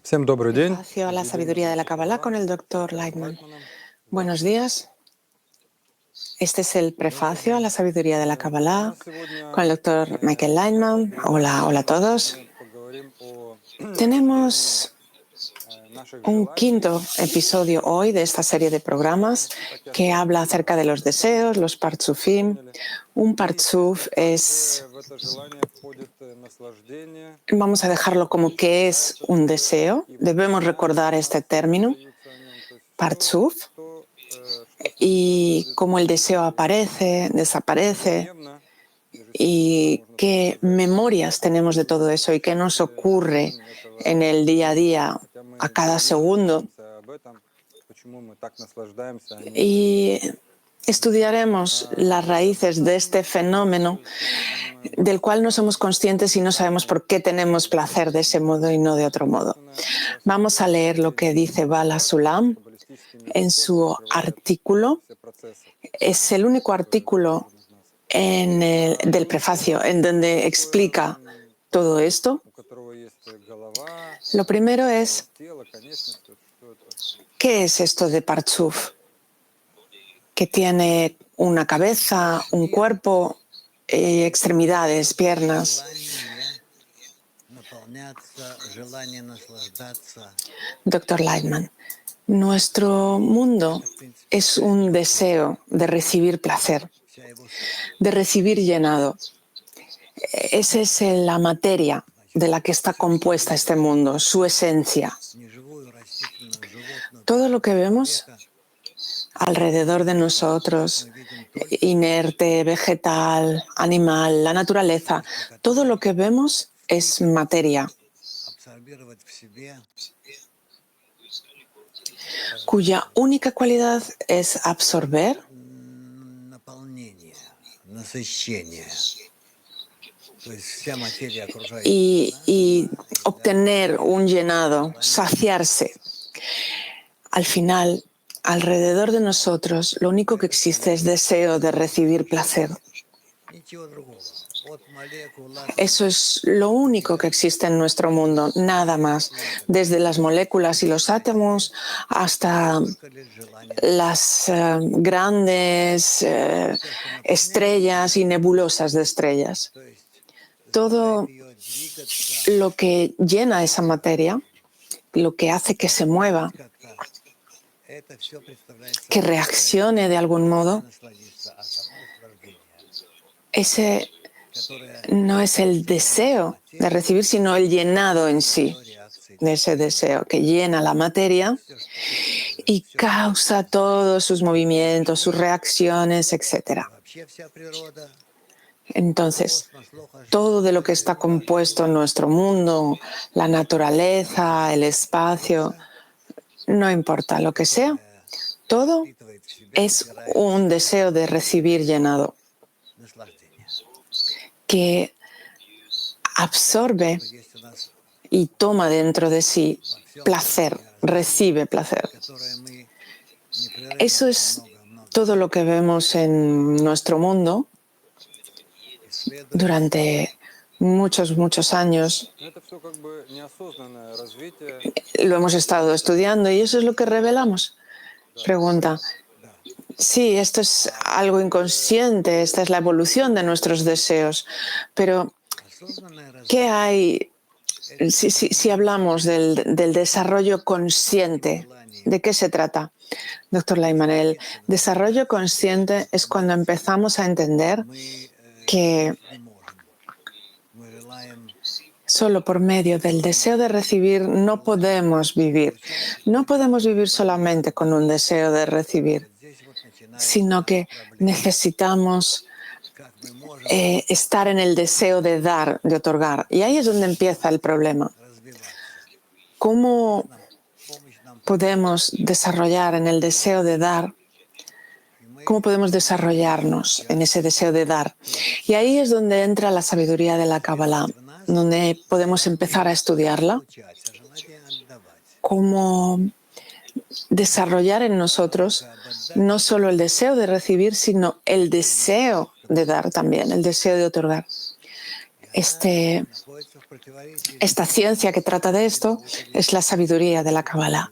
Всем добрый день. Prefacio a la Введение sabiduría de la в Kabbalah con Kabbalah el с doctor доктором Lightman. Лайтманом. Buenos Здравствуйте. días. Este es el prefacio a la sabiduría de la У Kabbalah нас сегодня con el doctor Michael Lightman. передача, Hola, hola a в которой todos. мы поговорим о осуществлении Tenemos наших un желаний. quinto episodio hoy de esta serie de programas que habla acerca de los deseos, los partzufim. Un И, естественно, partzuf es, в это желание входит наслаждение, vamos a dejarlo como que es ощущается un такое, deseo. и Debemos воспоминания recordar у este нас término, остаются о нем. То есть все partzuf, то, что с нами y происходит cómo el deseo aparece, desaparece, ежедневно, ежесекундно, y можно так qué сказать, memorias tenemos de todo eso y qué nos всю ocurre жизнь en этого el día a желания. día, Хотя мы a cada говорим, segundo. учимся об этом, почему мы так наслаждаемся, а не Y estudiaremos las это raíces de este наслаждение, fenómeno понимаем, del cual no somos conscientes y no sabemos por qué tenemos placer de ese modo y no de otro modo. сейчас Vamos a leer lo que dice Bala Sulam en su artículo. все процессы, Es el único которые в artículo каждом из нас. del prefacio en donde explica todo esto. У которого есть голова, Lo primero es, тело, конечности, что это? ¿qué es esto de Partzuf? Que tiene una cabeza, un cuerpo, extremidades, piernas. Doctor Lightman, nuestro mundo es un deseo de recibir placer, de recibir llenado. Esa es la materia de la que está compuesta este mundo, su esencia. Todo lo que vemos alrededor de nosotros, inerte, vegetal, animal, la naturaleza, todo lo que vemos es materia, cuya única cualidad es absorber y obtener un llenado, saciarse. Al final, alrededor de nosotros, lo único que existe es deseo de recibir placer. Eso es lo único que existe en nuestro mundo, nada más. Desde las moléculas y los átomos hasta las grandes estrellas y nebulosas de estrellas. Todo lo que llena esa materia, lo que hace que se mueva, que reaccione de algún modo, ese no es el deseo de recibir, sino el llenado en sí de ese deseo que llena la materia y causa todos sus movimientos, sus reacciones, etc. Entonces, todo de lo que está compuesto en nuestro mundo, la naturaleza, el espacio, no importa lo que sea, todo es un deseo de recibir llenado que absorbe y toma dentro de sí placer, recibe placer. Eso es todo lo que vemos en nuestro mundo durante muchos años. Lo hemos estado estudiando y eso es lo que revelamos. Pregunta. Sí, esto es algo inconsciente, esta es la evolución de nuestros deseos, pero ¿qué hay si hablamos del desarrollo consciente? ¿De qué se trata? Doctor Lightman, el desarrollo consciente es cuando empezamos a entender que solo por medio del deseo de recibir no podemos vivir. No podemos vivir solamente con un deseo de recibir, sino que necesitamos estar en el deseo de dar, de otorgar. Y ahí es donde empieza el problema. ¿Cómo podemos desarrollar en el deseo de dar? ¿Cómo podemos desarrollarnos en ese deseo de dar? Y ahí es donde entra la sabiduría de la Kabbalah, donde podemos empezar a estudiarla. Cómo desarrollar en nosotros no solo el deseo de recibir, sino el deseo de dar también, el deseo de otorgar. esta ciencia que trata de esto es la sabiduría de la Kabbalah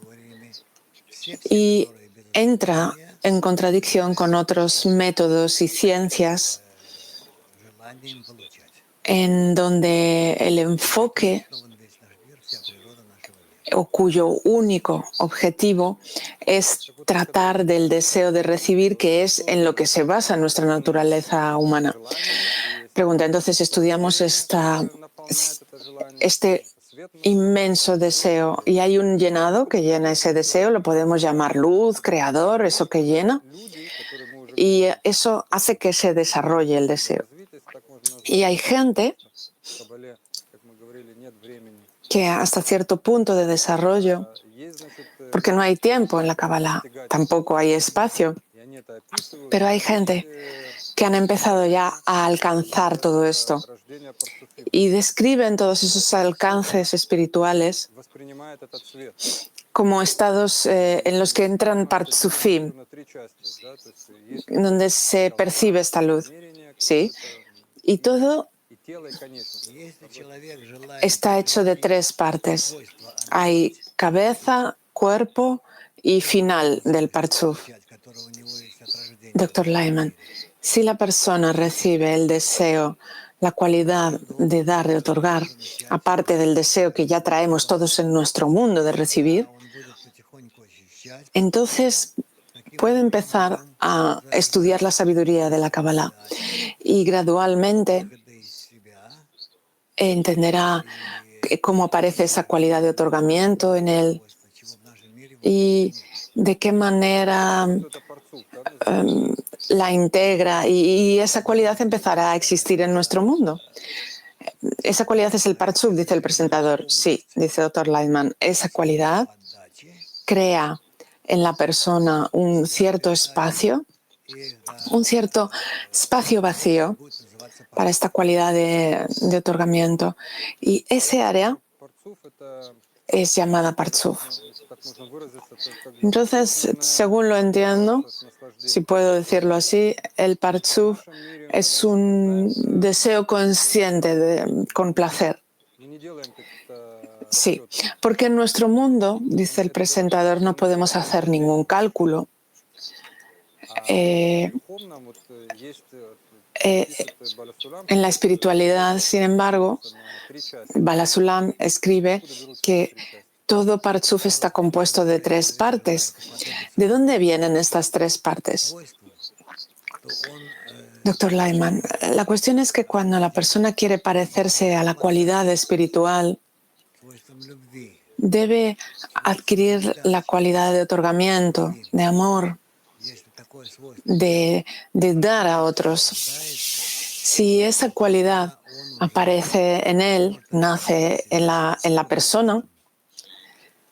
y entra en contradicción con otros métodos y ciencias en donde el enfoque o cuyo único objetivo es tratar del deseo de recibir, que es en lo que se basa nuestra naturaleza humana. Pregunta, entonces estudiamos este inmenso deseo y hay un llenado que llena ese deseo, lo podemos llamar luz, creador, eso que llena, y eso hace que se desarrolle el deseo. Y hay gente que hasta cierto punto de desarrollo, porque no hay tiempo en la Kabbalah, tampoco hay espacio, pero hay gente que han empezado ya a alcanzar todo esto y describen todos esos alcances espirituales como estados en los que entran partzufim, donde se percibe esta luz, ¿sí? Y todo está hecho de tres partes. Hay cabeza, cuerpo y final del partzuf. Dr. Lyman, si la persona recibe el deseo, la cualidad de dar, de otorgar, aparte del deseo que ya traemos todos en nuestro mundo de recibir, entonces puede empezar a estudiar la sabiduría de la Kabbalah y gradualmente entenderá cómo aparece esa cualidad de otorgamiento en él y de qué manera la integra y esa cualidad empezará a existir en nuestro mundo. Esa cualidad es el partzuf, dice el presentador. Sí, dice Dr. Lightman. Esa cualidad crea en la persona un cierto espacio vacío para esta cualidad de otorgamiento. Y ese área es llamada partzuf. Entonces, según lo entiendo, si puedo decirlo así, el partzuf es un deseo consciente con placer. Sí, porque en nuestro mundo, dice el presentador, no podemos hacer ningún cálculo. En la espiritualidad, sin embargo, Bala Sulam escribe que todo partzuf está compuesto de tres partes. ¿De dónde vienen estas tres partes? Dr. Lyman, la cuestión es que cuando la persona quiere parecerse a la cualidad espiritual, debe adquirir la cualidad de otorgamiento, de amor, de dar a otros. Si esa cualidad aparece en él, nace en la persona,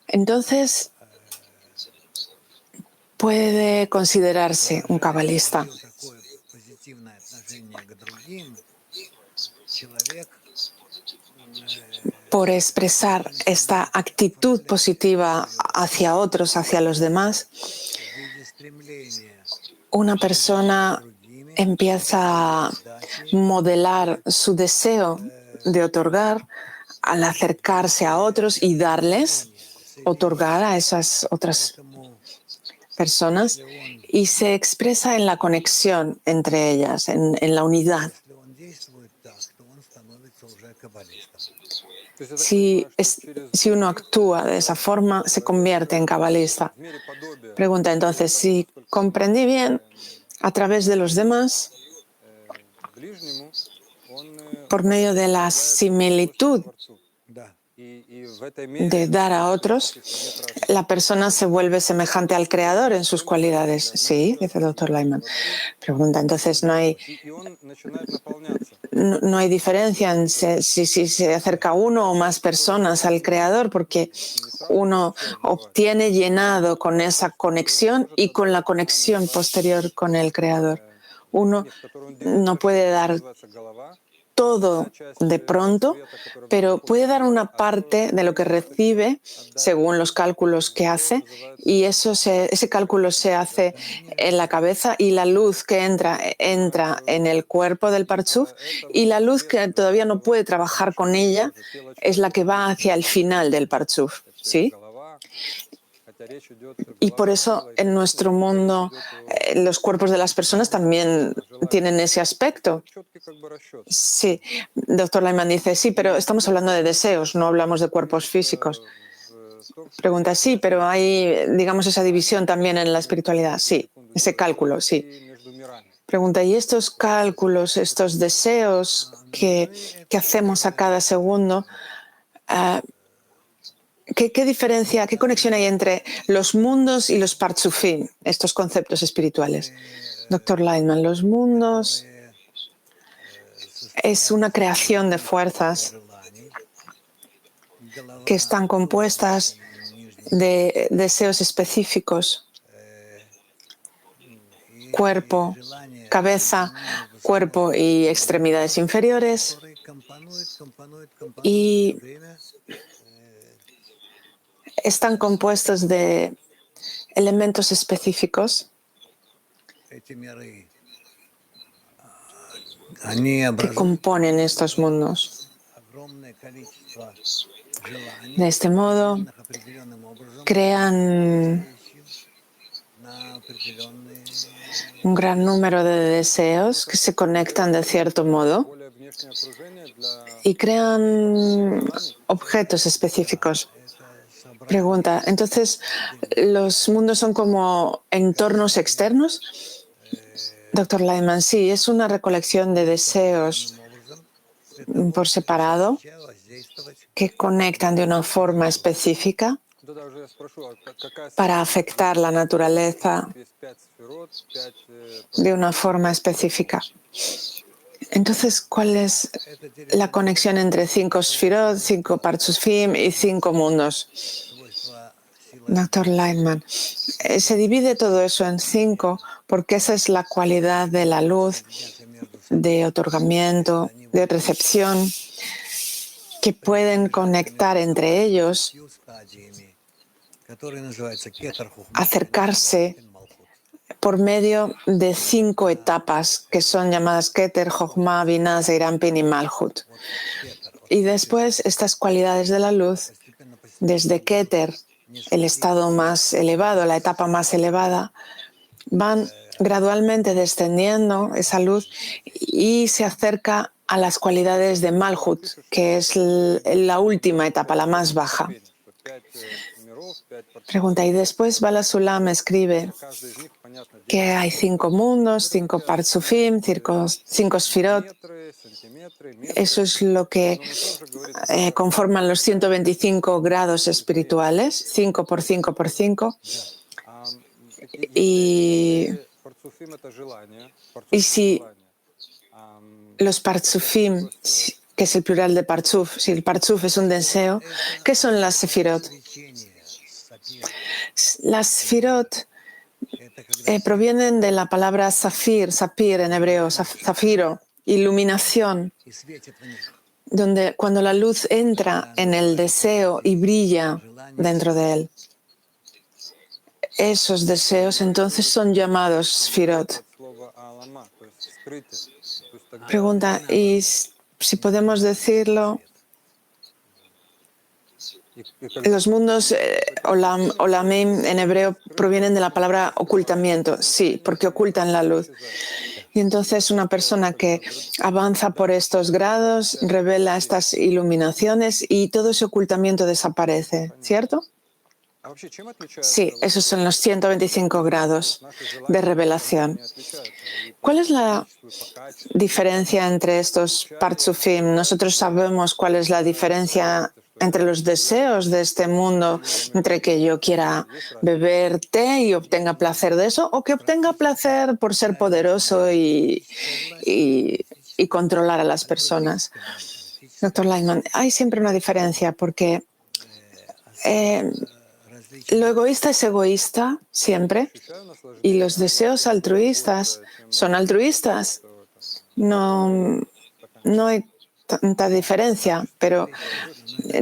entonces puede considerarse un cabalista. Por expresar esta actitud positiva hacia otros, hacia los demás, una persona empieza a modelar su deseo de otorgar al acercarse a otros y darles, otorgar a esas otras personas, y se expresa en la conexión entre ellas, en la unidad. Si uno actúa de esa forma, se convierte en cabalista. Pregunta entonces, si comprendí bien, a través de los demás, por medio de la similitud de dar a otros, la persona se vuelve semejante al Creador en sus cualidades. Sí, dice el Dr. Lyman. Pregunta, entonces no hay diferencia en si se acerca uno o más personas al Creador, porque uno obtiene llenado con esa conexión y con la conexión posterior con el Creador. Uno no puede dar todo de pronto, pero puede dar una parte de lo que recibe según los cálculos que hace, y ese cálculo se hace en la cabeza, y la luz que entra en el cuerpo del Parchuf, y la luz que todavía no puede trabajar con ella es la que va hacia el final del Parchuf, ¿sí? Y por eso en nuestro mundo los cuerpos de las personas también tienen ese aspecto. Sí, doctor Lyman dice, sí, pero estamos hablando de deseos, no hablamos de cuerpos físicos. Pregunta, sí, pero hay, digamos, esa división también en la espiritualidad. Sí, ese cálculo, sí. Pregunta, ¿y estos cálculos, estos deseos que hacemos a cada segundo, ¿qué diferencia, qué conexión hay entre los mundos y los partsufim, estos conceptos espirituales? Doctor Lyman, los mundos es una creación de fuerzas que están compuestas de deseos específicos, cuerpo, cabeza, cuerpo y extremidades inferiores, y están compuestos de elementos específicos que componen estos mundos. De este modo, crean un gran número de deseos que se conectan de cierto modo y crean objetos específicos. Pregunta, entonces, ¿los mundos son como entornos externos? Doctor Lyman, sí, es una recolección de deseos por separado que conectan de una forma específica para afectar la naturaleza de una forma específica. Entonces, ¿cuál es la conexión entre 5 Sfirot, 5 Partsufim y 5 mundos? Doctor Lyman, se divide todo eso en 5 porque esa es la cualidad de la luz, de otorgamiento, de recepción, que pueden conectar entre ellos, acercarse por medio de 5 etapas que son llamadas Keter, Jochma, Binah, Zeir Anpin y Malhut. Y después estas cualidades de la luz, desde Keter, el estado más elevado, la etapa más elevada, van gradualmente descendiendo esa luz y se acerca a las cualidades de Malhut, que es la última etapa, la más baja. Pregunta, y después Bala Sulam escribe que hay 5 mundos, 5 Partsufim, 5 Sfirot. Eso es lo que conforman los 125 grados espirituales, 5 por 5 por 5. Y si los Partsufim, que es el plural de Partsuf, si el Partsuf es un deseo, ¿qué son las Sefirot? Las Sefirot provienen de la palabra sapir en hebreo, zafiro, iluminación, donde cuando la luz entra en el deseo y brilla dentro de él, esos deseos entonces son llamados Sfirot. Pregunta, y si podemos decirlo, los mundos olamim en hebreo provienen de la palabra ocultamiento, sí, porque ocultan la luz. Y entonces una persona que avanza por estos grados revela estas iluminaciones y todo ese ocultamiento desaparece, ¿cierto? Sí, esos son los 125 grados de revelación. ¿Cuál es la diferencia entre estos Partsufim? Nosotros sabemos cuál es la diferencia entre los deseos de este mundo, entre que yo quiera beber té y obtenga placer de eso, o que obtenga placer por ser poderoso y controlar a las personas. Doctor Lyman, hay siempre una diferencia porque lo egoísta es egoísta siempre y los deseos altruistas son altruistas. No no hay tanta diferencia, pero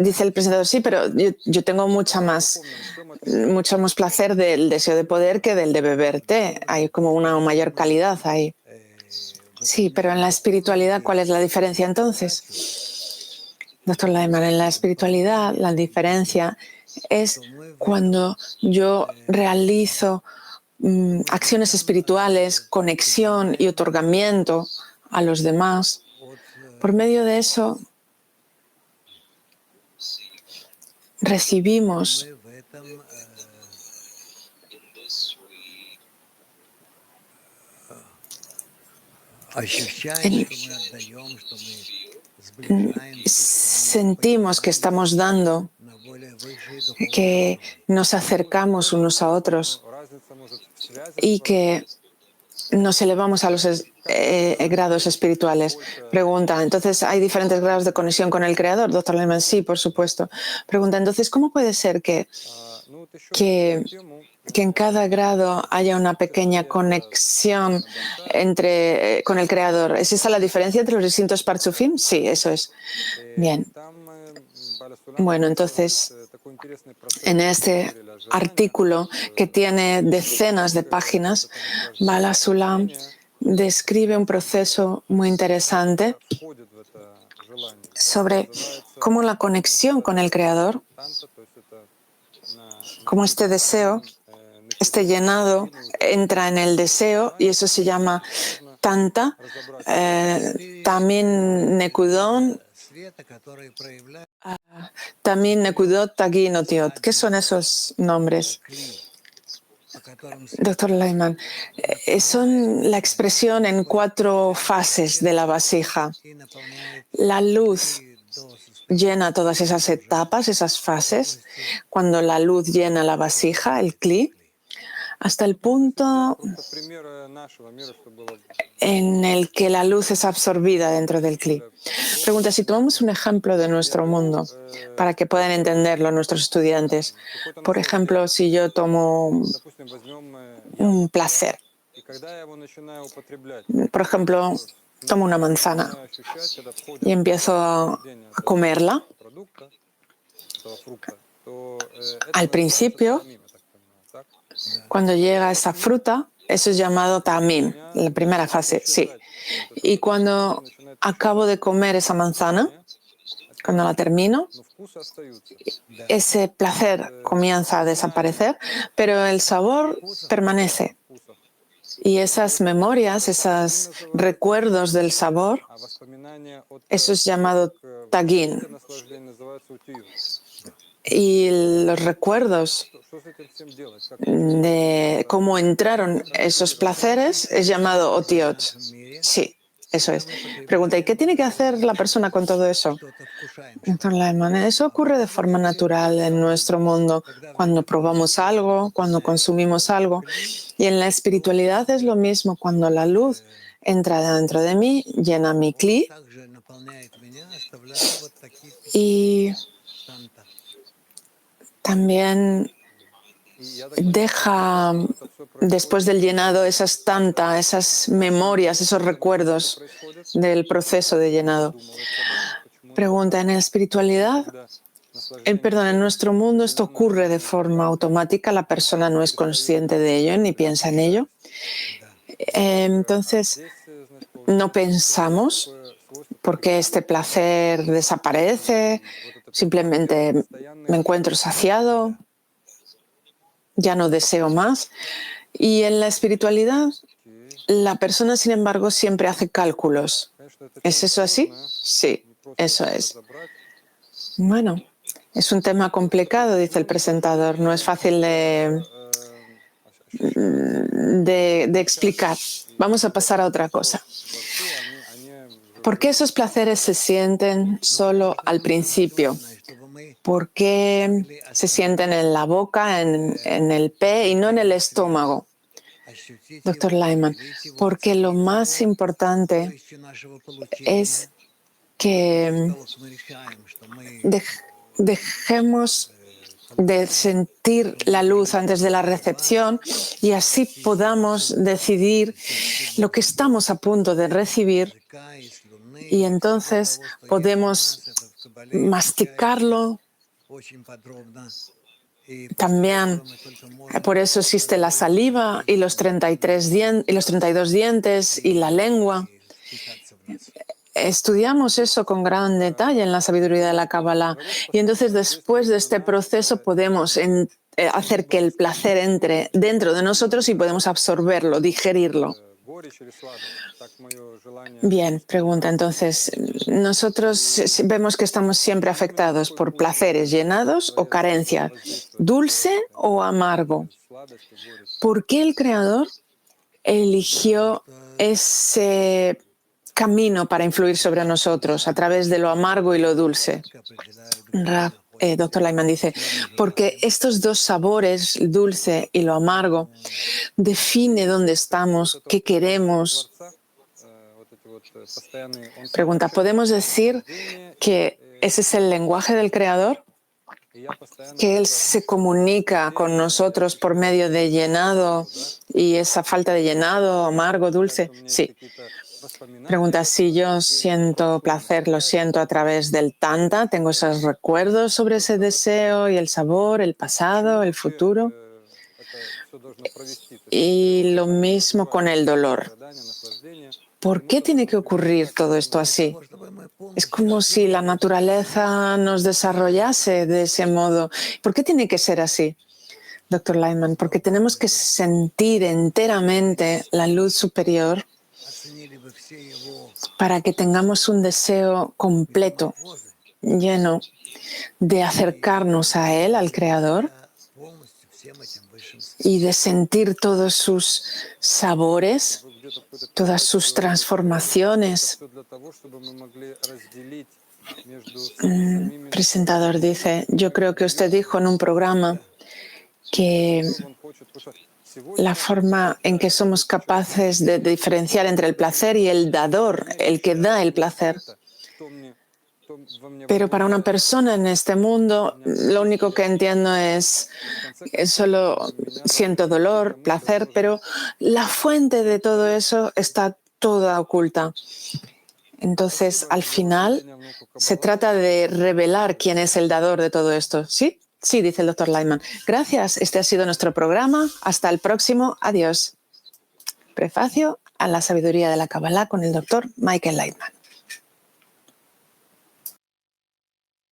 dice el presentador, sí, pero yo tengo mucho más placer del deseo de poder que del de beber té. Hay como una mayor calidad ahí. Sí, pero en la espiritualidad, ¿cuál es la diferencia entonces? Doctor Lyman, en la espiritualidad la diferencia es cuando yo realizo acciones espirituales, conexión y otorgamiento a los demás. Por medio de eso recibimos sentimos que estamos dando, que nos acercamos unos a otros y que nos elevamos a los grados espirituales. Pregunta, entonces, ¿hay diferentes grados de conexión con el Creador? Doctor Lehmann, sí, por supuesto. Pregunta, entonces, ¿cómo puede ser que en cada grado haya una pequeña conexión con el Creador? ¿Es esa la diferencia entre los distintos Partsufim? Sí, eso es. Bien. Bueno, entonces, en este artículo que tiene decenas de páginas, Bala Sulam describe un proceso muy interesante sobre cómo la conexión con el Creador, cómo este deseo, este llenado, entra en el deseo y eso se llama Tanta, Tamin Nekudon, Tamin Nekudot, Tagin Otiot. ¿Qué son esos nombres? Doctor Lyman, son la expresión en 4 fases de la vasija. La luz llena todas esas etapas, esas fases, cuando la luz llena la vasija, el kli, hasta el punto en el que la luz es absorbida dentro del kli. Pregunta, si tomamos un ejemplo de nuestro mundo, para que puedan entenderlo nuestros estudiantes. Por ejemplo, si yo tomo un placer, por ejemplo, tomo una manzana y empiezo a comerla. Al principio, cuando llega esa fruta, eso es llamado tamim, la primera fase, sí. Y cuando acabo de comer esa manzana, cuando la termino, ese placer comienza a desaparecer, pero el sabor permanece. Y esas memorias, esos recuerdos del sabor, eso es llamado tagin. Y los recuerdos de cómo entraron esos placeres es llamado otiot. Sí, eso es. Pregunta, ¿y qué tiene que hacer la persona con todo eso? Doctor Lyman, eso ocurre de forma natural en nuestro mundo, cuando probamos algo, cuando consumimos algo. Y en la espiritualidad es lo mismo, cuando la luz entra dentro de mí, llena mi kli y también deja, después del llenado, esas memorias, esos recuerdos del proceso de llenado. Pregunta, ¿en la espiritualidad? En nuestro mundo esto ocurre de forma automática, la persona no es consciente de ello ni piensa en ello. Entonces, no pensamos por qué este placer desaparece, simplemente me encuentro saciado, ya no deseo más. Y en la espiritualidad, la persona, sin embargo, siempre hace cálculos. ¿Es eso así? Sí, eso es. Bueno, es un tema complicado, dice el presentador. No es fácil de explicar. Vamos a pasar a otra cosa. ¿Por qué esos placeres se sienten solo al principio? ¿Por qué se sienten en la boca, en el pe y no en el estómago? Doctor Lyman, porque lo más importante es que dejemos de sentir la luz antes de la recepción y así podamos decidir lo que estamos a punto de recibir y entonces podemos masticarlo. También, por eso existe la saliva y los 32 dientes y la lengua. Estudiamos eso con gran detalle en la sabiduría de la Kabbalah. Y entonces, después de este proceso, podemos hacer que el placer entre dentro de nosotros y podemos absorberlo, digerirlo. Bien, pregunta. Entonces, nosotros vemos que estamos siempre afectados por placeres llenados o carencia, dulce o amargo. ¿Por qué el Creador eligió ese camino para influir sobre nosotros a través de lo amargo y lo dulce? Dr. Leiman dice, porque estos dos sabores, el dulce y lo amargo, define dónde estamos, qué queremos. Pregunta, ¿podemos decir que ese es el lenguaje del Creador? ¿Que Él se comunica con nosotros por medio de llenado y esa falta de llenado, amargo, dulce? Sí. Pregunta, si yo siento placer, lo siento a través del Tanta, tengo esos recuerdos sobre ese deseo y el sabor, el pasado, el futuro. Y lo mismo con el dolor. ¿Por qué tiene que ocurrir todo esto así? Es como si la naturaleza nos desarrollase de ese modo. ¿Por qué tiene que ser así, Dr. Leiman? Porque tenemos que sentir enteramente la luz superior para que tengamos un deseo completo, lleno de acercarnos a Él, al Creador, y de sentir todos sus sabores, todas sus transformaciones. Presentador dice, yo creo que usted dijo en un programa que la forma en que somos capaces de diferenciar entre el placer y el dador, el que da el placer. Pero para una persona en este mundo, lo único que entiendo es solo siento dolor, placer, pero la fuente de todo eso está toda oculta. Entonces, al final, se trata de revelar quién es el dador de todo esto. ¿Sí? Sí, dice el Dr. Leiman. Gracias. Este ha sido nuestro programa. Hasta el próximo. Adiós. Prefacio a la sabiduría de la Kabbalah con el Dr. Michael Leiman.